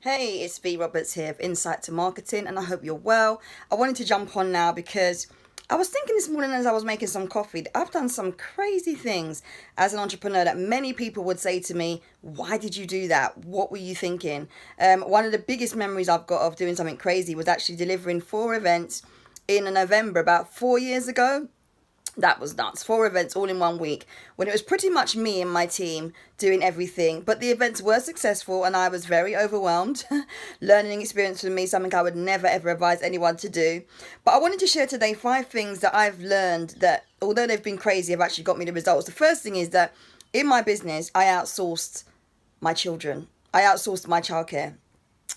Hey, it's V Roberts here of Insight2Marketing, and I hope you're well. I wanted to jump on now because I was thinking this morning as I was making some coffee, I've done some crazy things as an entrepreneur that many people would say to me, why did you do that? What were you thinking? One of the biggest memories I've got of doing something crazy was actually delivering 4 events in November about 4 years ago. That was nuts. 4 events all in one week when it was pretty much me and my team doing everything. But the events were successful and I was very overwhelmed. Learning experience for me, something I would never ever advise anyone to do. But I wanted to share today 5 things that I've learned that, although they've been crazy, have actually got me the results. The first thing is that in my business, I outsourced my children, I outsourced my childcare.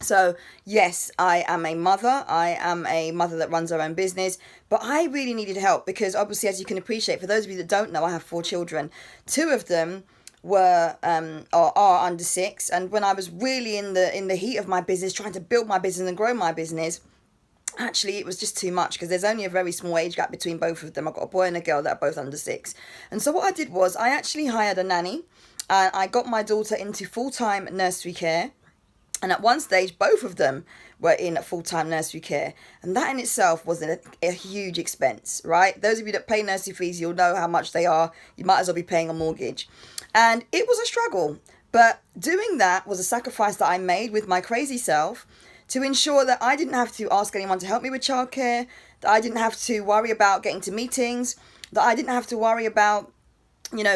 So, yes, I am a mother. I am a mother that runs her own business, but I really needed help because, obviously, as you can appreciate, for those of you that don't know, I have 4 children. Two of them were are under 6, and when I was really in the heat of my business, trying to build my business and grow my business, actually it was just too much because there's only a very small age gap between both of them. I've got a boy and a girl that are both under 6, and so what I did was I actually hired a nanny, and I got my daughter into full-time nursery care. And at one stage, both of them were in full-time nursery care. And that in itself was a huge expense, right? Those of you that pay nursery fees, you'll know how much they are. You might as well be paying a mortgage. And it was a struggle. But doing that was a sacrifice that I made with my crazy self to ensure that I didn't have to ask anyone to help me with childcare, that I didn't have to worry about getting to meetings, that I didn't have to worry about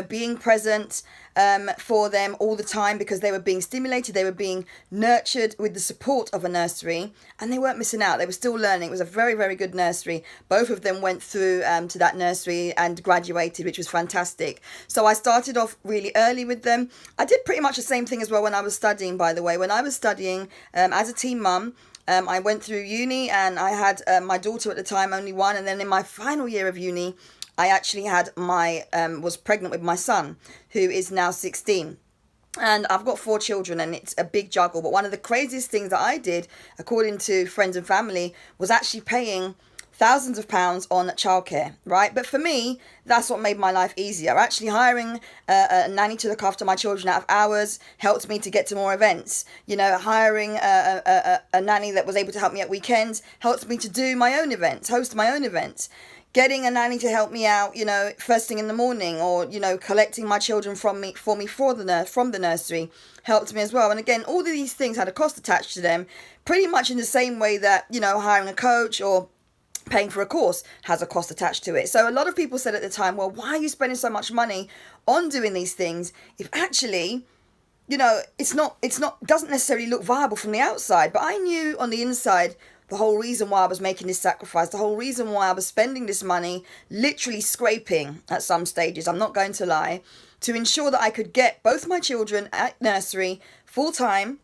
being present for them all the time because they were being stimulated, they were being nurtured with the support of a nursery, and they weren't missing out. They were still learning. It was a very, very good nursery. Both of them went through to that nursery and graduated, which was fantastic. So I started off really early with them. I did pretty much the same thing as well when I was studying, by the way. When I was studying as a teen mum, I went through uni and I had my daughter at the time, only one, and then in my final year of uni, I actually had was pregnant with my son, who is now 16. And I've got 4 children and it's a big juggle. But one of the craziest things that I did, according to friends and family, was actually paying thousands of pounds on childcare, right? But for me, that's what made my life easier. Actually hiring a nanny to look after my children out of hours helped me to get to more events. Hiring a nanny that was able to help me at weekends helped me to do my own events, host my own events. Getting a nanny to help me out, first thing in the morning, or collecting my children from the nursery helped me as well. And again, all of these things had a cost attached to them, pretty much in the same way that hiring a coach or paying for a course has a cost attached to it. So a lot of people said at the time, well, why are you spending so much money on doing these things if actually doesn't necessarily look viable from the outside? But I knew on the inside the whole reason why I was making this sacrifice, the whole reason why I was spending this money, literally scraping at some stages, I'm not going to lie, to ensure that I could get both my children at nursery full time.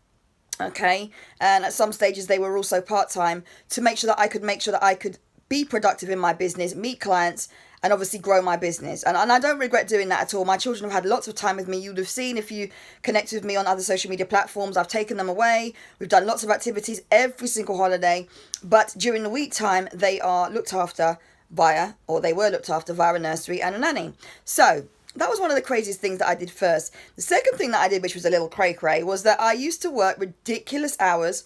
Okay, and at some stages they were also part-time, to make sure that I could be productive in my business, meet clients, and obviously grow my business. And I don't regret doing that at all. My children have had lots of time with me. You'd have seen, if you connect with me on other social media platforms, I've taken them away. We've done lots of activities every single holiday. But during the week time, they were looked after via a nursery and a nanny. So that was one of the craziest things that I did first. The second thing that I did, which was a little cray-cray, was that I used to work ridiculous hours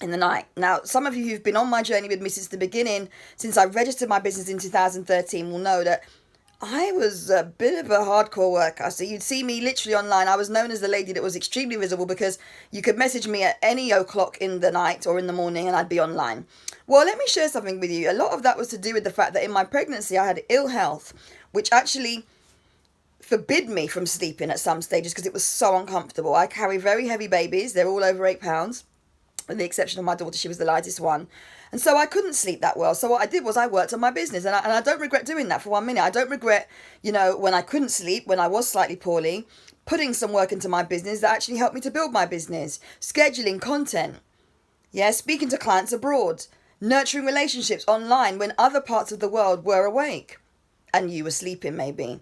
in the night. Now, some of you who've been on my journey with me since the beginning, since I registered my business in 2013, will know that I was a bit of a hardcore worker. So you'd see me literally online. I was known as the lady that was extremely visible because you could message me at any o'clock in the night or in the morning and I'd be online. Well, let me share something with you. A lot of that was to do with the fact that in my pregnancy I had ill health, which actually forbid me from sleeping at some stages because it was so uncomfortable. I carry very heavy babies. They're all over 8 pounds. With the exception of my daughter, she was the lightest one. And so I couldn't sleep that well. So what I did was I worked on my business. And I don't regret doing that for 1 minute. I don't regret, when I couldn't sleep, when I was slightly poorly, putting some work into my business that actually helped me to build my business. Scheduling content. Yeah, speaking to clients abroad. Nurturing relationships online when other parts of the world were awake. And you were sleeping, maybe.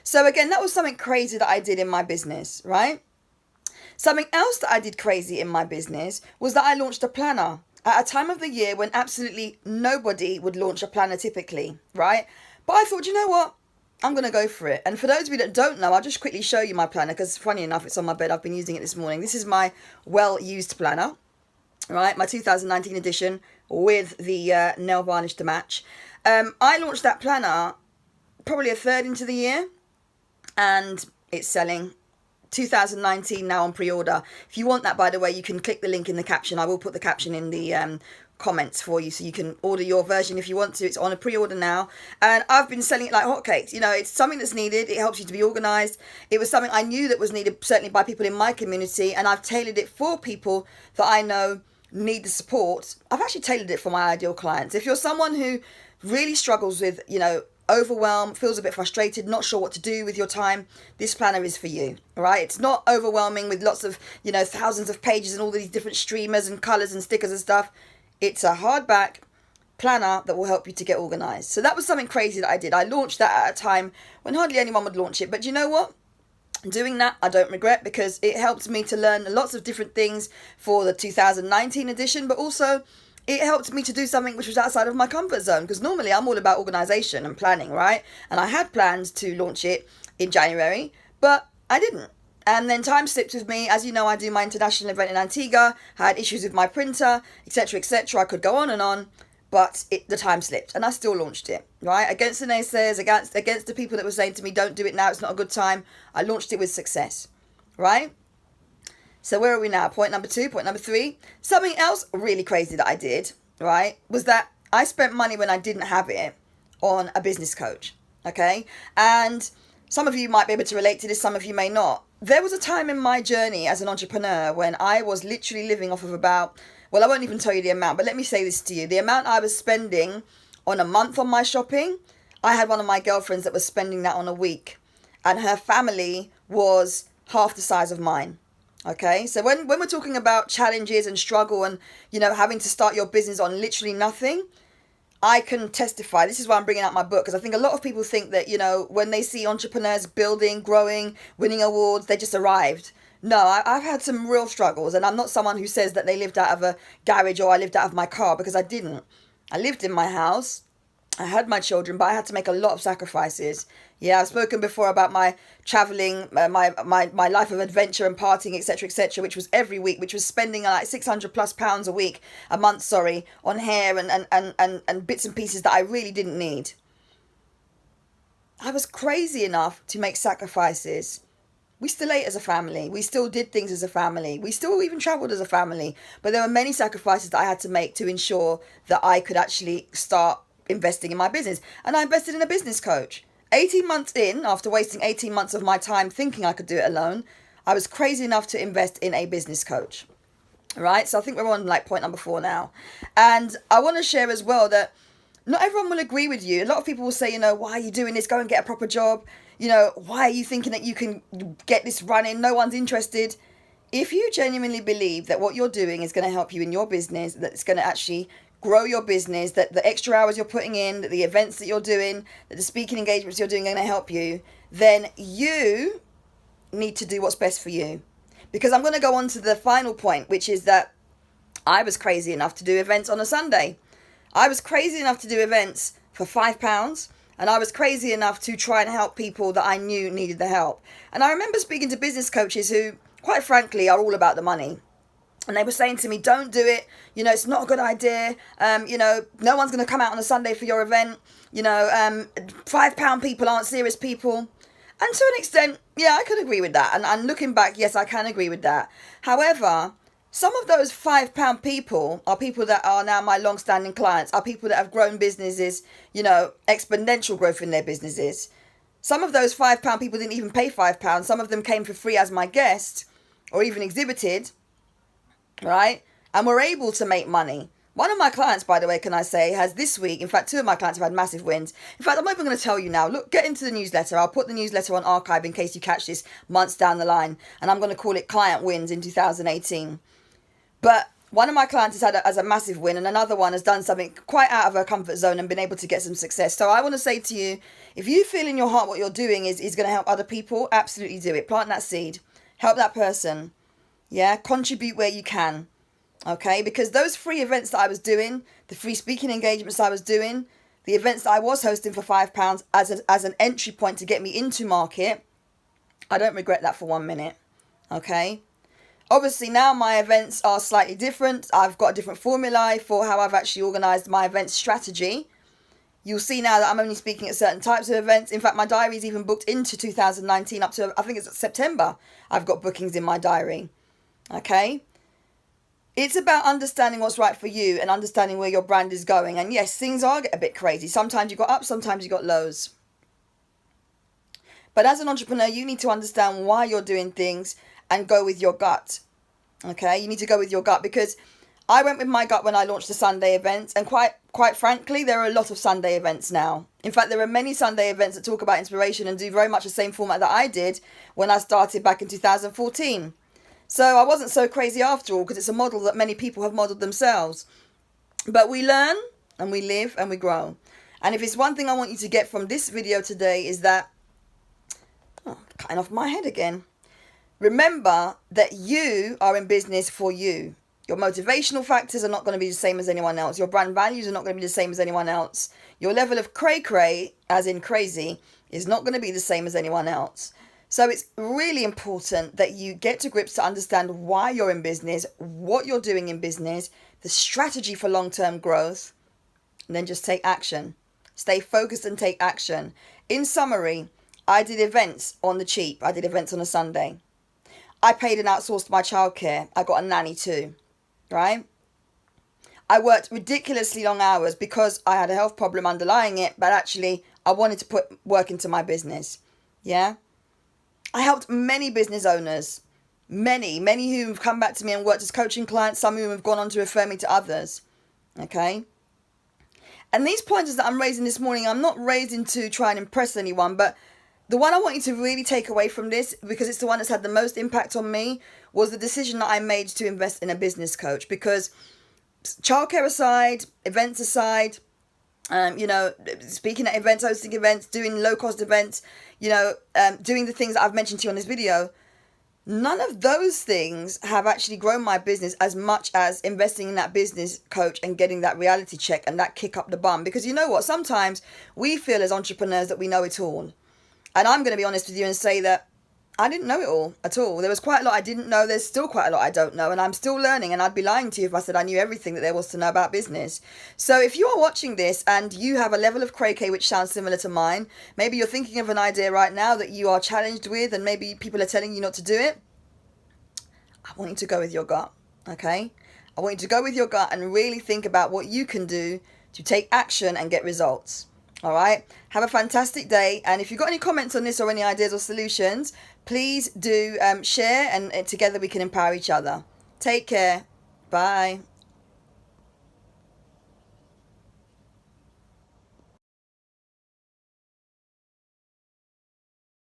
So again, that was something crazy that I did in my business, right? Something else that I did crazy in my business was that I launched a planner at a time of the year when absolutely nobody would launch a planner typically, right? But I thought, you know what? I'm going to go for it. And for those of you that don't know, I'll just quickly show you my planner, because funny enough, it's on my bed. I've been using it this morning. This is my well-used planner, right? My 2019 edition with the nail varnish to match. I launched that planner probably a third into the year, and it's selling. 2019 now on pre-order. If you want that, by the way, you can click the link in the caption. I will put the caption in the comments for you, so you can order your version if you want to. It's on a pre-order now, and I've been selling it like hotcakes. You know, it's something that's needed. It helps you to be organized. It was something I knew that was needed, certainly by people in my community, and I've tailored it for people that I know need the support. I've actually tailored it for my ideal clients. If you're someone who really struggles with, you know, overwhelmed, feels a bit frustrated, not sure what to do with your time, this planner is for you. All right, it's not overwhelming with lots of, you know, thousands of pages and all these different streamers and colors and stickers and stuff. It's a hardback planner that will help you to get organized. So that was something crazy that I did. I launched that at a time when hardly anyone would launch it, but you know what? Doing that, I don't regret, because it helped me to learn lots of different things for the 2019 edition, but also it helped me to do something which was outside of my comfort zone, because normally I'm all about organization and planning, right? And I had plans to launch it in January, but I didn't. And then time slipped with me. As you know, I do my international event in Antigua. I had issues with my printer, etc., etc. I could go on, but the time slipped, and I still launched it, right? Against the naysayers, against the people that were saying to me, don't do it now, it's not a good time. I launched it with success, right? So where are we now? Point number 2, point number 3. Something else really crazy that I did, right, was that I spent money when I didn't have it on a business coach, okay? And some of you might be able to relate to this, some of you may not. There was a time in my journey as an entrepreneur when I was literally living off of about, well, I won't even tell you the amount, but let me say this to you. The amount I was spending on a month on my shopping, I had one of my girlfriends that was spending that on a week, and her family was half the size of mine. Okay, so when we're talking about challenges and struggle and, you know, having to start your business on literally nothing, I can testify. This is why I'm bringing out my book, because I think a lot of people think that, you know, when they see entrepreneurs building, growing, winning awards, they just arrived. No, I've had some real struggles, and I'm not someone who says that they lived out of a garage or I lived out of my car, because I didn't. I lived in my house. I had my children, but I had to make a lot of sacrifices. Yeah, I've spoken before about my traveling, my life of adventure and partying, etc., which was every week, which was spending like £600+ a month, on hair and bits and pieces that I really didn't need. I was crazy enough to make sacrifices. We still ate as a family. We still did things as a family. We still even traveled as a family. But there were many sacrifices that I had to make to ensure that I could actually start investing in my business. And I invested in a business coach. 18 months in, after wasting 18 months of my time thinking I could do it alone, I was crazy enough to invest in a business coach. Right? So I think we're on like point number 4 now. And I want to share as well that not everyone will agree with you. A lot of people will say, you know, why are you doing this? Go and get a proper job. You know, why are you thinking that you can get this running? No one's interested. If you genuinely believe that what you're doing is going to help you in your business, that it's going to actually grow your business, that the extra hours you're putting in, that the events that you're doing, that the speaking engagements you're doing are going to help you, then you need to do what's best for you. Because I'm going to go on to the final point, which is that I was crazy enough to do events on a Sunday. I was crazy enough to do events for £5, and I was crazy enough to try and help people that I knew needed the help. And I remember speaking to business coaches who, quite frankly, are all about the money. And they were saying to me, don't do it. You know, it's not a good idea. You know, no one's going to come out on a Sunday for your event. You know, £5 people aren't serious people. And to an extent, yeah, I could agree with that. And looking back, yes, I can agree with that. However, some of those £5 people are people that are now my long-standing clients, are people that have grown businesses, you know, exponential growth in their businesses. Some of those £5 people didn't even pay £5. Some of them came for free as my guest or even exhibited. Right? And we're able to make money. One of my clients, by the way, can I say, has this week, in fact, 2 of my clients have had massive wins. In fact, I'm not even going to tell you now. Look, get into the newsletter. I'll put the newsletter on archive in case you catch this months down the line. And I'm going to call it Client Wins in 2018. But one of my clients has a massive win, and another one has done something quite out of her comfort zone and been able to get some success. So I want to say to you, if you feel in your heart what you're doing is going to help other people, absolutely do it. Plant that seed. Help that person. Yeah, contribute where you can, okay? Because those free events that I was doing, the free speaking engagements I was doing, the events that I was hosting for £5 as an entry point to get me into market, I don't regret that for 1 minute. Okay. Obviously now my events are slightly different. I've got a different formula for how I've actually organized my event strategy. You'll see now that I'm only speaking at certain types of events. In fact, my diary is even booked into 2019 up to, I think it's September. I've got bookings in my diary. Okay. It's about understanding what's right for you and understanding where your brand is going. And yes, things are a bit crazy. Sometimes you got ups, sometimes you got lows. But as an entrepreneur, you need to understand why you're doing things and go with your gut. Okay, you need to go with your gut, because I went with my gut when I launched the Sunday events, and quite frankly, there are a lot of Sunday events now. In fact, there are many Sunday events that talk about inspiration and do very much the same format that I did when I started back in 2014. So I wasn't so crazy after all, because it's a model that many people have modeled themselves. But we learn and we live and we grow. And if it's one thing I want you to get from this video today is that, cutting off my head again. Remember that you are in business for you. Your motivational factors are not going to be the same as anyone else. Your brand values are not going to be the same as anyone else. Your level of cray-cray, as in crazy, is not going to be the same as anyone else. So it's really important that you get to grips to understand why you're in business, what you're doing in business, the strategy for long-term growth, and then just take action. Stay focused and take action. In summary, I did events on the cheap. I did events on a Sunday. I paid and outsourced my childcare. I got a nanny too, right? I worked ridiculously long hours because I had a health problem underlying it, but actually I wanted to put work into my business. Yeah. I helped many business owners, many who have come back to me and worked as coaching clients, some who have gone on to refer me to others. Okay. And these pointers that I'm raising this morning, I'm not raising to try and impress anyone, but the one I want you to really take away from this, because it's the one that's had the most impact on me, was the decision that I made to invest in a business coach. Because childcare aside, events aside, speaking at events, hosting events, doing low-cost events, doing the things that I've mentioned to you on this video, none of those things have actually grown my business as much as investing in that business coach and getting that reality check and that kick up the bum. Because you know what? Sometimes we feel as entrepreneurs that we know it all. And I'm going to be honest with you and say that I didn't know it all at all. There was quite a lot I didn't know. There's still quite a lot I don't know. And I'm still learning. And I'd be lying to you if I said I knew everything that there was to know about business. So if you are watching this and you have a level of cray-cray which sounds similar to mine, maybe you're thinking of an idea right now that you are challenged with and maybe people are telling you not to do it, I want you to go with your gut, okay? I want you to go with your gut and really think about what you can do to take action and get results. All right. Have a fantastic day. And if you've got any comments on this or any ideas or solutions, please do share, and together we can empower each other. Take care. Bye.